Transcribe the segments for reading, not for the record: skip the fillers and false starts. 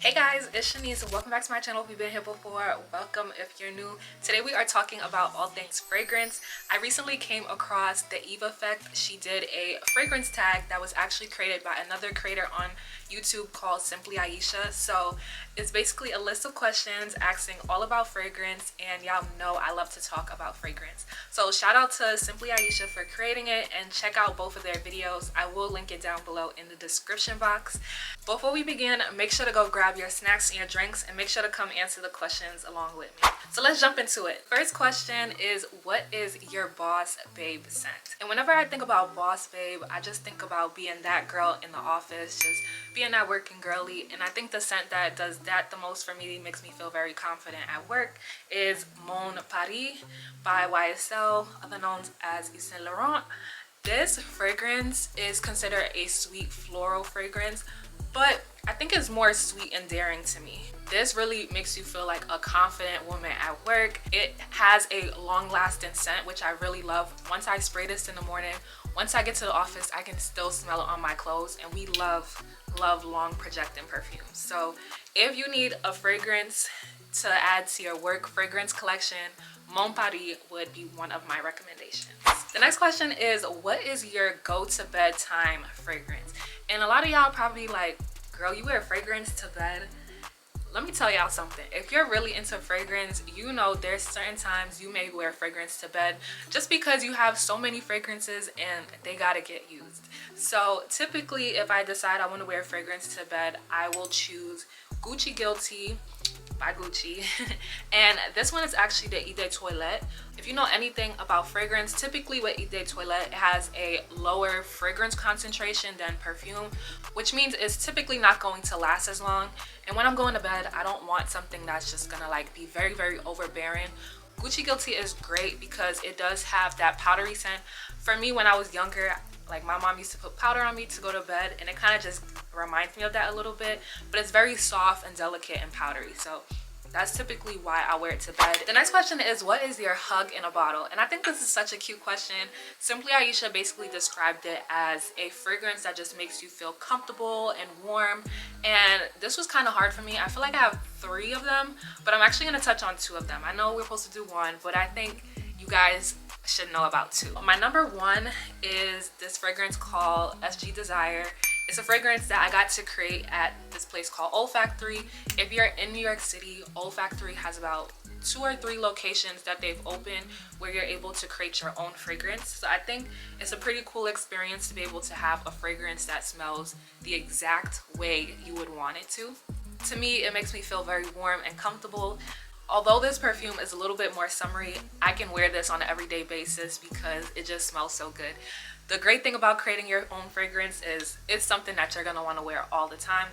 Hey guys, it's Shanice. Welcome back to my channel. If you've been here before, welcome if you're new. Today we are talking about all things fragrance. I recently came across the Eve Effect. She did a fragrance tag that was actually created by another creator on YouTube called Simply Aisha. So it's basically a list of questions asking all about fragrance, and y'all know I love to talk about fragrance. So shout out to Simply Aisha for creating it, and check out both of their videos. I will link it down below in the description box. Before we begin, make sure to go grab your snacks and your drinks, and make sure to come answer the questions along with me. So let's jump into it. First question is, what is your boss babe scent? And whenever I think about boss babe, I just think about being that girl in the office, just being that working girly. And I think the scent that does that the most for me, makes me feel very confident at work, is Mon Paris by YSL, other known as Yves Saint Laurent. This fragrance is considered a sweet floral fragrance, but I think it's more sweet and daring to me. This really makes you feel like a confident woman at work. It has a long-lasting scent, which I really love. Once I spray this in the morning, once I get to the office, I can still smell it on my clothes, and we love long projecting perfumes. So if you need a fragrance to add to your work fragrance collection, Mon Paris would be one of my recommendations. The next question is, what is your go-to bedtime fragrance? And a lot of y'all probably like, girl, you wear fragrance to bed? Let me tell y'all something. If you're really into fragrance, you know there's certain times you may wear fragrance to bed just because you have so many fragrances and they gotta get used. So typically, if I decide I want to wear fragrance to bed, I will choose Gucci Guilty by Gucci. And this one is actually the Eau de Toilette. If you know anything about fragrance, typically with Eau de Toilette, it has a lower fragrance concentration than perfume, which means it's typically not going to last as long. And when I'm going to bed, I don't want something that's just gonna like be very overbearing. Gucci Guilty is great because it does have that powdery scent. For me, when I was younger, like my mom used to put powder on me to go to bed, and it kind of just reminds me of that a little bit, but it's very soft and delicate and powdery. So that's typically why I wear it to bed. The next question is, what is your hug in a bottle? And I think this is such a cute question. Simply Aisha basically described it as a fragrance that just makes you feel comfortable and warm. And this was kind of hard for me. I feel like I have 3 of them, but I'm actually going to touch on 2 of them. I know we're supposed to do 1, but I think you guys should know about 2. My number 1 is this fragrance called SG Desire. It's a fragrance that I got to create at this place called Olfactory. If you're in New York City, Olfactory has about 2 or 3 locations that they've opened where you're able to create your own fragrance. So I think it's a pretty cool experience to be able to have a fragrance that smells the exact way you would want it to. To me, it makes me feel very warm and comfortable. Although this perfume is a little bit more summery, I can wear this on an everyday basis because it just smells so good. The great thing about creating your own fragrance is it's something that you're going to want to wear all the time.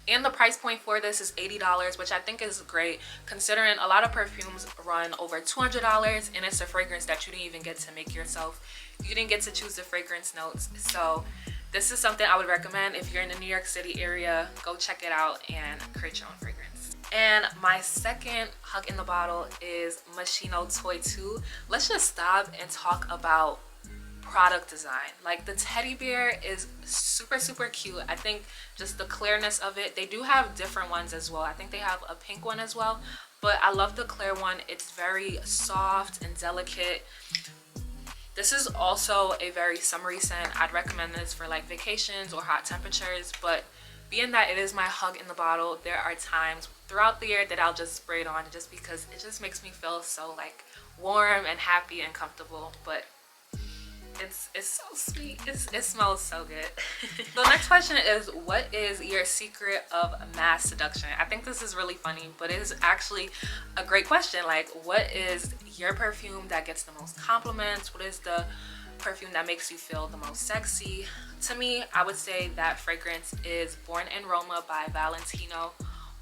And the price point for this is $80, which I think is great considering a lot of perfumes run over $200, and it's a fragrance that you didn't even get to make yourself. You didn't get to choose the fragrance notes. So this is something I would recommend. If you're in the New York City area, go check it out and create your own fragrance. And my second hug in the bottle is Moschino Toy 2. Let's just stop and talk about product design. Like, the teddy bear is super cute. I think just the clearness of it. They do have different ones as well. I think they have a pink one as well, but I love the clear one. It's very soft and delicate. This is also a very summery scent. I'd recommend this for like vacations or hot temperatures, but being that it is my hug in the bottle, there are times throughout the year that I'll just spray it on just because it just makes me feel so like warm and happy and comfortable. But it's so sweet. It smells so good. The next question is, what is your secret of mass seduction? I think this is really funny, but it is actually a great question. Like, what is your perfume that gets the most compliments? What is the perfume that makes you feel the most sexy? To me, I would say that fragrance is Born in Roma by Valentino.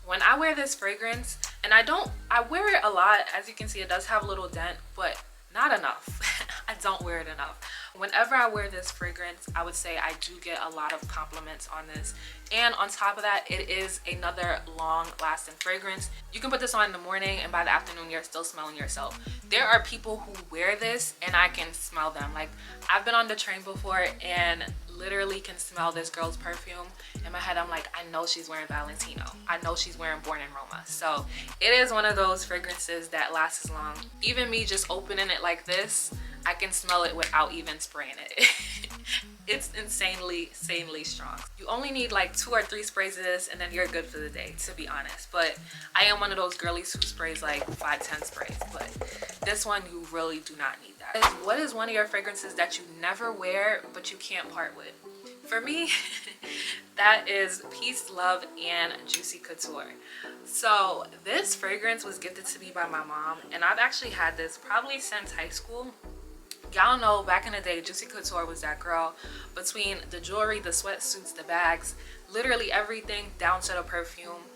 When I wear this fragrance, and I wear it a lot, as you can see, it does have a little dent, but not enough. I don't wear it enough. Whenever I wear this fragrance, I would say I do get a lot of compliments on this. And on top of that, it is another long lasting fragrance. You can put this on in the morning and by the afternoon you're still smelling yourself. There are people who wear this and I can smell them. Like, I've been on the train before and literally can smell this girl's perfume. In my head, I'm like, I know she's wearing Valentino. I know she's wearing Born in Roma. So it is one of those fragrances that lasts as long. Even me just opening it like this, I can smell it without even spraying it. It's insanely strong. You only need like 2 or 3 sprays of this and then you're good for the day, to be honest. But I am one of those girlies who sprays like 5-10 sprays, but this one you really do not need that. What is one of your fragrances that you never wear but you can't part with? For me, that is Peace, Love, and Juicy Couture. So this fragrance was gifted to me by my mom, and I've actually had this probably since high school. Y'all know back in the day, Juicy Couture was that girl. Between the jewelry, the sweatsuits, the bags, literally everything down to the perfume,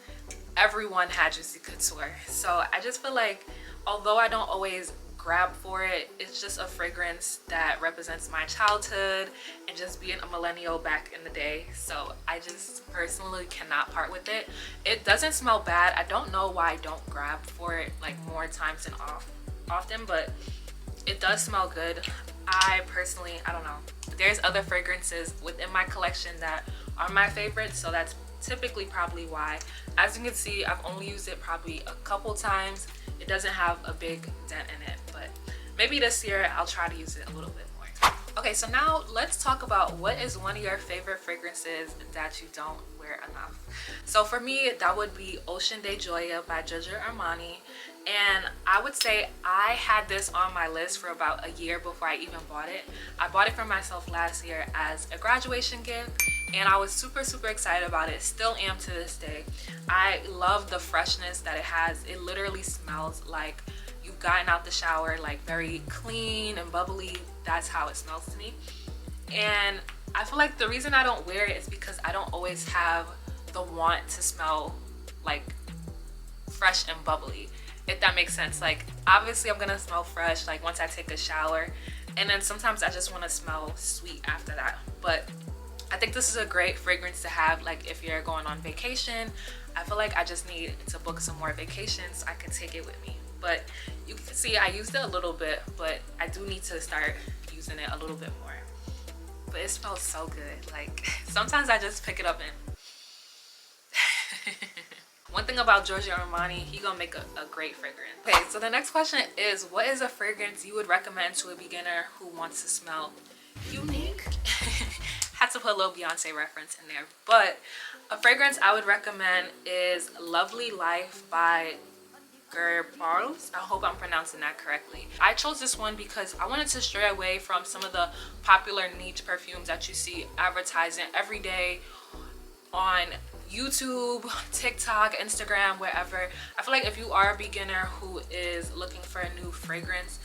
everyone had Juicy Couture. So I just feel like, although I don't always grab for it, it's just a fragrance that represents my childhood and just being a millennial back in the day. So I just personally cannot part with it. It doesn't smell bad. I don't know why I don't grab for it like more times than often, but it does smell good. I don't know. There's other fragrances within my collection that are my favorites, so that's typically probably why. As you can see, I've only used it probably a couple times. It doesn't have a big dent in it, but maybe this year I'll try to use it a little bit more. Okay, so now let's talk about what is one of your favorite fragrances that you don't wear enough. So for me, that would be Ocean de Joya by Giorgio Armani. And I would say I had this on my list for about a year before I even bought it. I bought it for myself last year as a graduation gift, and I was super excited about it. Still am to this day. I love the freshness that it has. It literally smells like you've gotten out the shower, like very clean and bubbly. That's how it smells to me. And I feel like the reason I don't wear it is because I don't always have the want to smell like fresh and bubbly, if that makes sense. Like, obviously I'm gonna smell fresh like once I take a shower, and then sometimes I just want to smell sweet after that. But I think this is a great fragrance to have like if you're going on vacation. I feel like I just need to book some more vacations so I can take it with me. But you can see I used it a little bit, but I do need to start using it a little bit more. But it smells so good. Like, sometimes I just pick it up and one thing about Giorgio Armani, he gonna make a great fragrance. Okay, so the next question is, what is a fragrance you would recommend to a beginner who wants to smell unique? Had to put a little Beyonce reference in there. But a fragrance I would recommend is Lovely Life by Gerbarles. I hope I'm pronouncing that correctly. I chose this one because I wanted to stray away from some of the popular niche perfumes that you see advertising every day on YouTube, TikTok, Instagram, wherever. I feel like if you are a beginner who is looking for a new fragrance,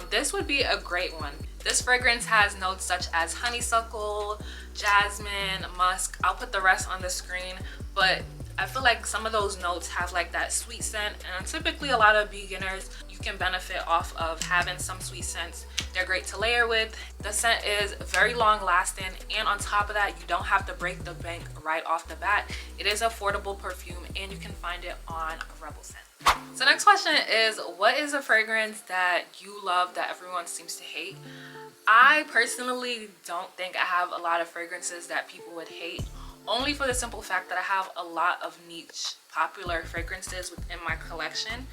this would be a great one. This fragrance has notes such as honeysuckle, jasmine, musk. I'll put the rest on the screen, but I feel like some of those notes have like that sweet scent, and typically a lot of beginners, you can benefit off of having some sweet scents. They're great to layer with. The scent is very long lasting, and on top of that, you don't have to break the bank right off the bat. It is affordable perfume, and you can find it on Rebel Scent. So next question is, what is a fragrance that you love that everyone seems to hate? I personally don't think I have a lot of fragrances that people would hate, only for the simple fact that I have a lot of niche popular fragrances within my collection.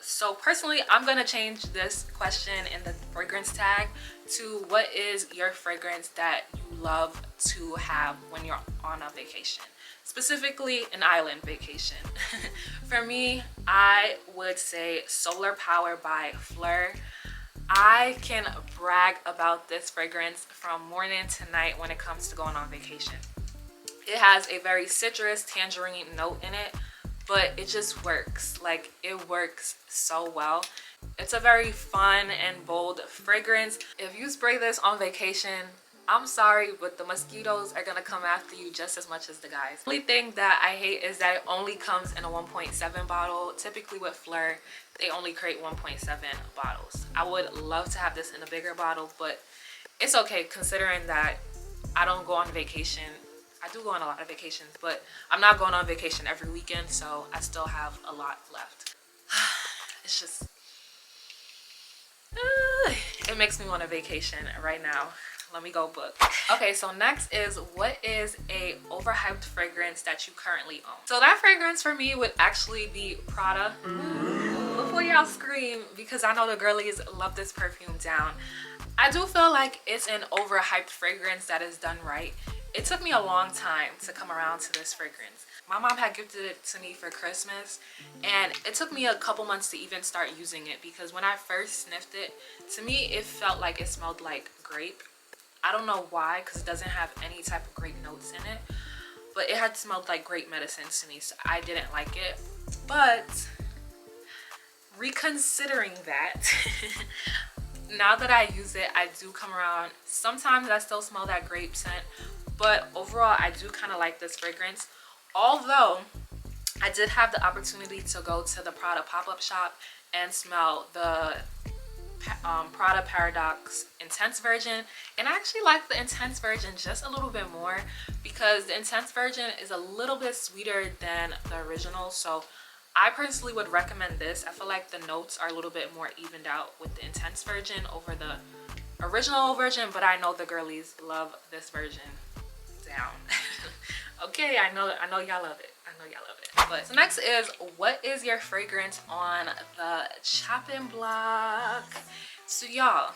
So personally, I'm gonna change this question in the fragrance tag to, what is your fragrance that you love to have when you're on a vacation, specifically an island vacation? For me, I would say Solar Power by Fleur. I can brag about this fragrance from morning to night when it comes to going on vacation. It has a very citrus tangerine note in it, but it just works. Like, it works so well. It's a very fun and bold fragrance. If you spray this on vacation, I'm sorry, but the mosquitoes are gonna come after you just as much as the guys. The only thing that I hate is that it only comes in a 1.7 bottle. Typically with Fleur, they only create 1.7 bottles. I would love to have this in a bigger bottle, but it's okay considering that I don't go on vacation. I do go on a lot of vacations, but I'm not going on vacation every weekend, so I still have a lot left. It's just, it makes me want a vacation right now. Let me go book. Okay, so next is, what is a overhyped fragrance that you currently own? So that fragrance for me would actually be Prada. Before y'all scream, because I know the girlies love this perfume down, I do feel like it's an overhyped fragrance that is done right. It took me a long time to come around to this fragrance. My mom had gifted it to me for Christmas, and it took me a couple months to even start using it, because when I first sniffed it, to me it felt like it smelled like grape. I don't know why, because it doesn't have any type of grape notes in it, but it had smelled like grape medicine to me, so I didn't like it. But reconsidering that, now that I use it, I do come around. Sometimes I still smell that grape scent, but overall I do kind of like this fragrance. Although I did have the opportunity to go to the Prada pop-up shop and smell the Prada Paradox Intense version, and I actually like the Intense version just a little bit more, because the Intense version is a little bit sweeter than the original. So I personally would recommend this. I feel like the notes are a little bit more evened out with the Intense version over the original version, but I know the girlies love this version down. Okay, I know y'all love it. I know y'all love it. But so next is, what is your fragrance on the chopping block? So y'all,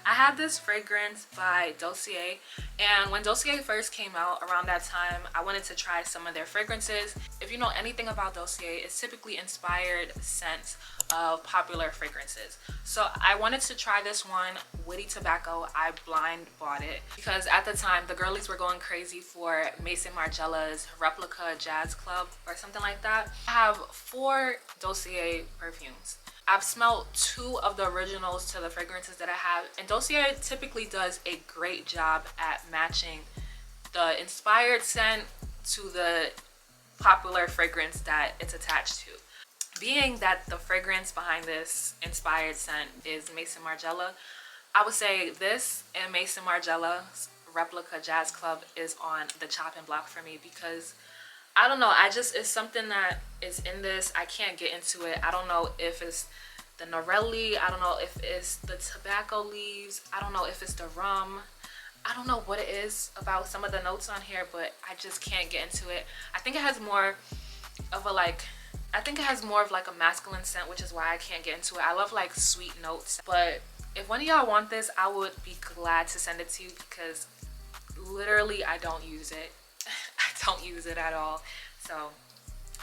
I had this fragrance by Dossier, and when Dossier first came out around that time, I wanted to try some of their fragrances. If you know anything about Dossier, it's typically inspired scents of popular fragrances. So I wanted to try this one, Woody Tobacco. I blind bought it because at the time the girlies were going crazy for Mason Margiela's Replica Jazz Club or something like that. I have 4 Dossier perfumes. I've smelled 2 of the originals to the fragrances that I have, and Dossier typically does a great job at matching the inspired scent to the popular fragrance that it's attached to. Being that the fragrance behind this inspired scent is Mason Margiela, I would say this and Mason Margiela's Replica Jazz Club is on the chopping block for me, because I don't know, it's something that is in this. I can't get into it. I don't know if it's the Norelli, I don't know if it's the tobacco leaves, I don't know if it's the rum. I don't know what it is about some of the notes on here, but I just can't get into it. I think it has more of a masculine scent, which is why I can't get into it. I love like sweet notes. But if one of y'all want this, I would be glad to send it to you, because literally I don't use it. I don't use it at all. So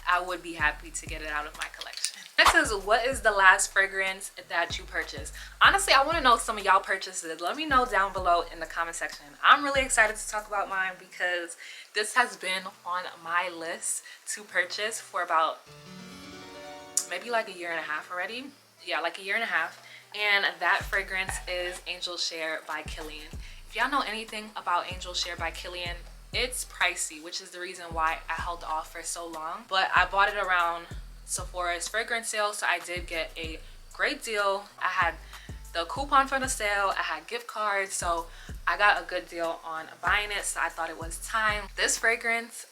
I would be happy to get it out of my collection. Next is, what is the last fragrance that you purchased? Honestly, I want to know some of y'all purchases. Let me know down below in the comment section. I'm really excited to talk about mine, because this has been on my list to purchase for about maybe like a year and a half already. Yeah, like a year and a half. And that fragrance is Angel Share by Kilian. If y'all know anything about Angel Share by Kilian, it's pricey, which is the reason why I held off for so long. But I bought it around Sephora's fragrance sale, so I did get a great deal. I had the coupon for the sale, I had gift cards, so I got a good deal on buying it, so I thought it was time. This fragrance,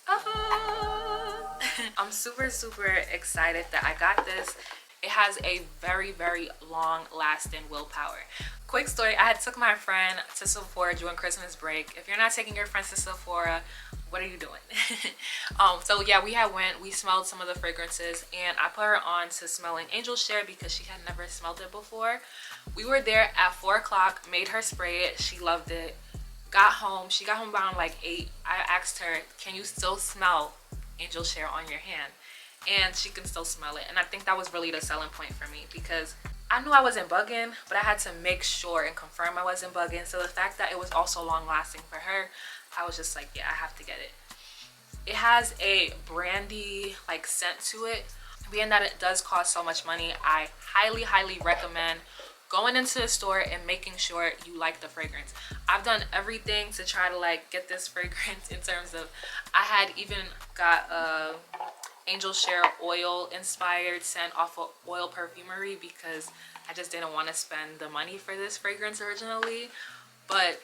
I'm super excited that I got this. It has a very long lasting willpower. Quick story, I had took my friend to Sephora during Christmas break. If you're not taking your friends to Sephora, what are you doing? So yeah, we smelled some of the fragrances, and I put her on to smelling Angel Share because she had never smelled it before. We were there at 4 o'clock, made her spray it, she loved it. She got home around like 8. I asked her, can you still smell Angel Share on your hand? And she can still smell it. And I think that was really the selling point for me, because I knew I wasn't bugging, but I had to make sure and confirm I wasn't bugging. So the fact that it was also long lasting for her, I was just like, yeah, I have to get it. It has a brandy like scent to it. Being that it does cost so much money, I highly recommend going into the store and making sure you like the fragrance. I've done everything to try to like get this fragrance, in terms of, I had even got a Angel Share oil inspired scent off of Oil Perfumery, because I just didn't want to spend the money for this fragrance originally. But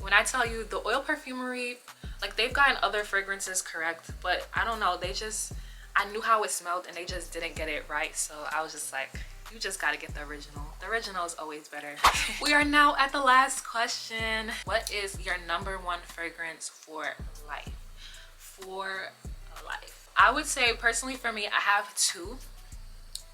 when I tell you the oil perfumery, like they've gotten other fragrances correct, but I don't know, I knew how it smelled and they just didn't get it right. So I was just like, you just gotta get the original. The original is always better. We are now at the last question. What is your #1 fragrance for life? For life. I would say personally for me, I have 2.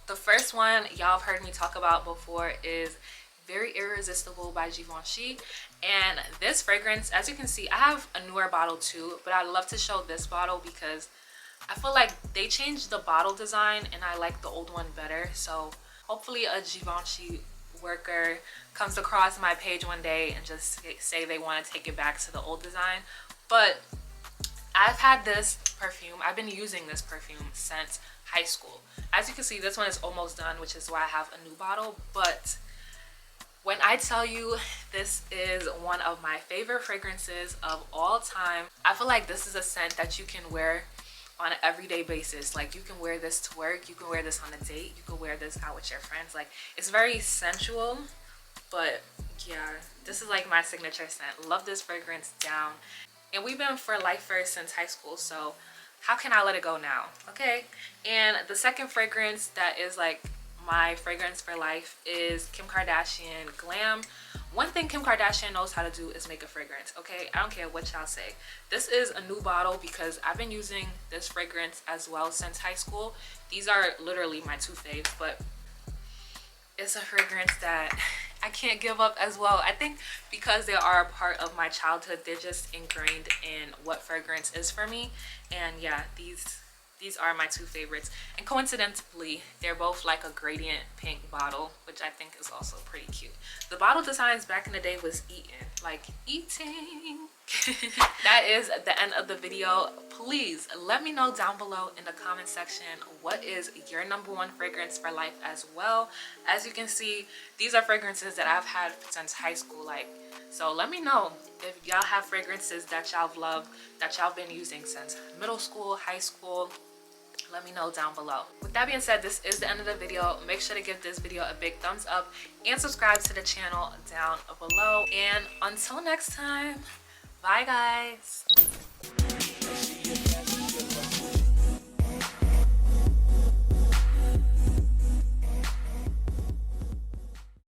The first one y'all have heard me talk about before is Very Irresistible by Givenchy. And this fragrance, as you can see, I have a newer bottle too, but I'd love to show this bottle because I feel like they changed the bottle design and I like the old one better. So hopefully a Givenchy worker comes across my page one day and just say they want to take it back to the old design. But I've had this perfume, I've been using this perfume since high school. As you can see, this one is almost done, which is why I have a new bottle. But when I tell you this is one of my favorite fragrances of all time, I feel like this is a scent that you can wear on an everyday basis. Like you can wear this to work, you can wear this on a date, you can wear this out with your friends. Like it's very sensual, but yeah, this is like my signature scent. Love this fragrance down. And we've been for lifers since high school, so how can I let it go now? Okay. And the second fragrance that is like my fragrance for life is Kim Kardashian Glam. One thing Kim Kardashian knows how to do is make a fragrance, okay? I don't care what y'all say. This is a new bottle because I've been using this fragrance as well since high school. These are literally my 2 faves, but it's a fragrance that I can't give up as well. I think because they are a part of my childhood, they're just ingrained in what fragrance is for me. And yeah, these are my 2 favorites. And coincidentally, they're both like a gradient pink bottle, which I think is also pretty cute. The bottle designs back in the day was eating, like eating. That is the end of the video. Please let me know down below in the comment section what is your #1 fragrance for life as well. As you can see, these are fragrances that I've had since high school. Like, so let me know if y'all have fragrances that y'all love, that y'all been using since middle school, high school. Let me know down below. With that being said, this is the end of the video. Make sure to give this video a big thumbs up and subscribe to the channel down below. And until next time, bye guys.